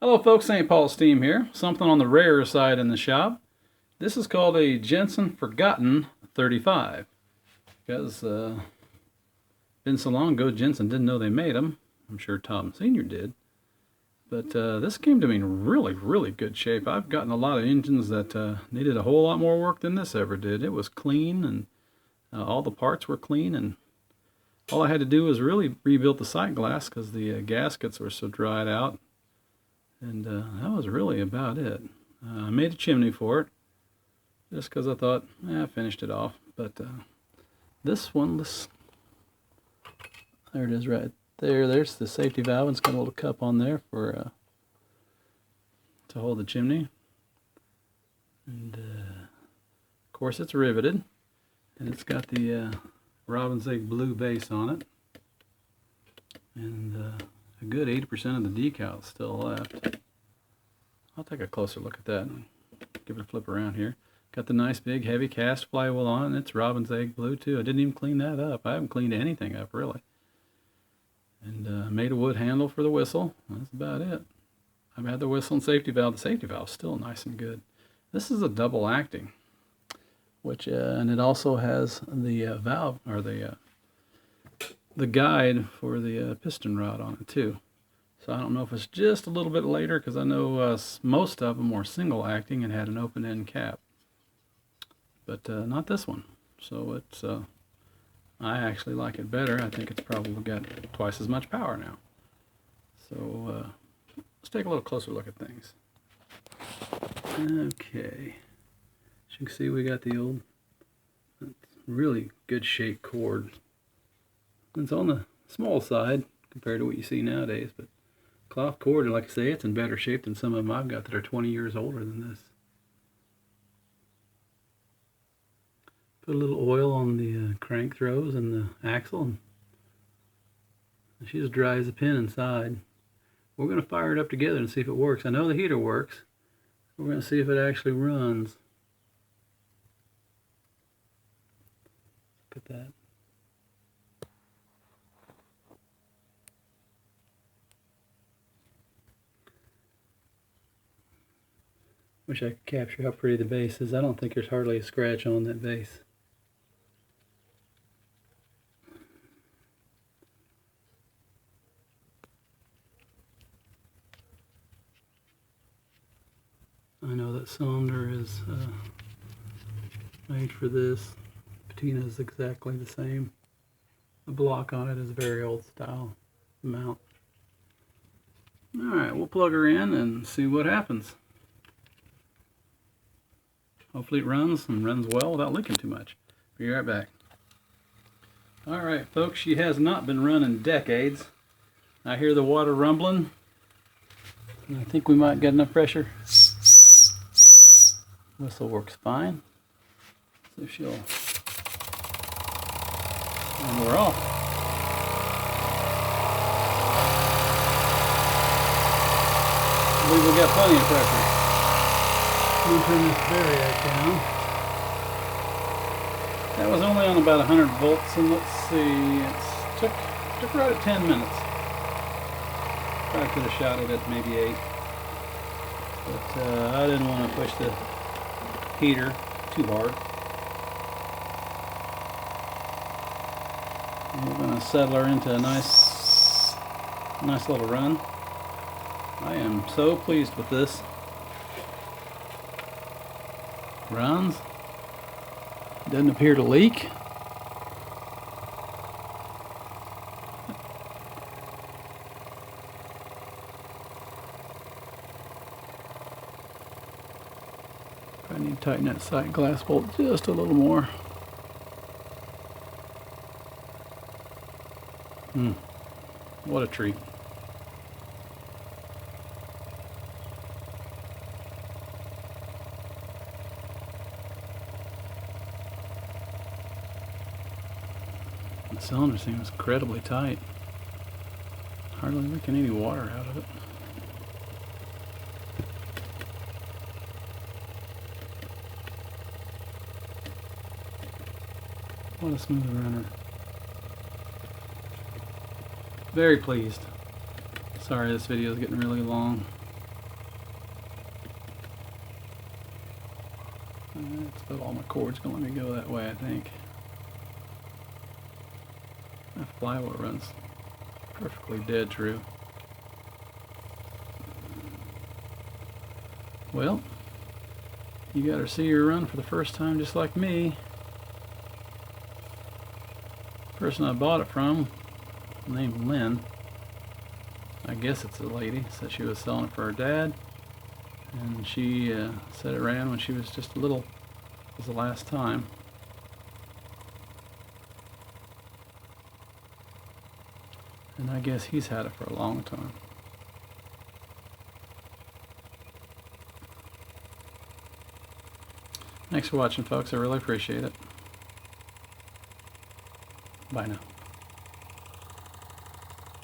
Hello folks, St. Paul Steam here. Something on the rare side in the shop. This is called a Jensen Forgotten 35. Because been so long ago, Jensen didn't know they made them. I'm sure Tom Sr. did. But this came to me in really good shape. I've gotten a lot of engines that needed a whole lot more work than this ever did. It was clean, and all the parts were clean, and all I had to do was really rebuild the sight glass because the gaskets were so dried out. And that was really about it. I made a chimney for it, just because I thought, I finished it off. But this one, there it is right there. There's the safety valve. It's got a little cup on there for to hold the chimney. And of course it's riveted. And it's got the robin's egg blue base on it. And a good 80% of the decal is still left. I'll take a closer look at that and give it a flip around here. Got the nice big heavy cast flywheel on it. It's robin's egg blue too. I didn't even clean that up. I haven't cleaned anything up really. And made a wood handle for the whistle. That's about it. I've had the whistle and safety valve. The safety valve's still nice and good. This is a double acting, which and it also has the valve or the guide for the piston rod on it too. So I don't know if it's just a little bit later, because I know most of them were single acting and had an open end cap, but not this one. So it's I actually like it better. I think it's probably got twice as much power now. So let's take a little closer look at things. Okay, as you can see, we got the old really good shape cord. It's on the small side compared to what you see nowadays, but cloth cord, like I say, it's in better shape than some of them I've got that are 20 years older than this. Put a little oil on the crank throws and the axle, and she's as dry as a pin inside. We're going to fire it up together and see if it works. I know the heater works. We're going to see if it actually runs. Look at that. Wish I could capture how pretty the base is. I don't think there's hardly a scratch on that base. I know that cylinder is made for this. Patina is exactly the same. The block on it is a very old style mount. Alright, we'll plug her in and see what happens. Hopefully it runs and runs well without leaking too much. Be right back. Alright folks, she has not been running decades. I hear the water rumbling. And I think we might get enough pressure. Whistle works fine. See if she'll... And we're off. I believe we got plenty of pressure. We'll turn this variac down. That was only on about 100 volts, and let's see, it took right at 10 minutes. Probably could have shot it at maybe 8, but I didn't want to push the heater too hard. And we're going to settle her into a nice little run. I am so pleased with this. Runs. Doesn't appear to leak. I need to tighten that sight glass bolt just a little more. What a treat. The cylinder seems incredibly tight. Hardly leaking any water out of it. What a smooth runner. Very pleased. Sorry this video is getting really long. That's about all my cord's gonna let me go that way, I think. That flywheel runs perfectly dead true. Well, you got her see her run for the first time just like me. The person I bought it from, named Lynn, I guess it's a lady, said she was selling it for her dad, and she said it ran when she was just little. It was the last time. And I guess he's had it for a long time. Thanks for watching, folks. I really appreciate it. Bye now.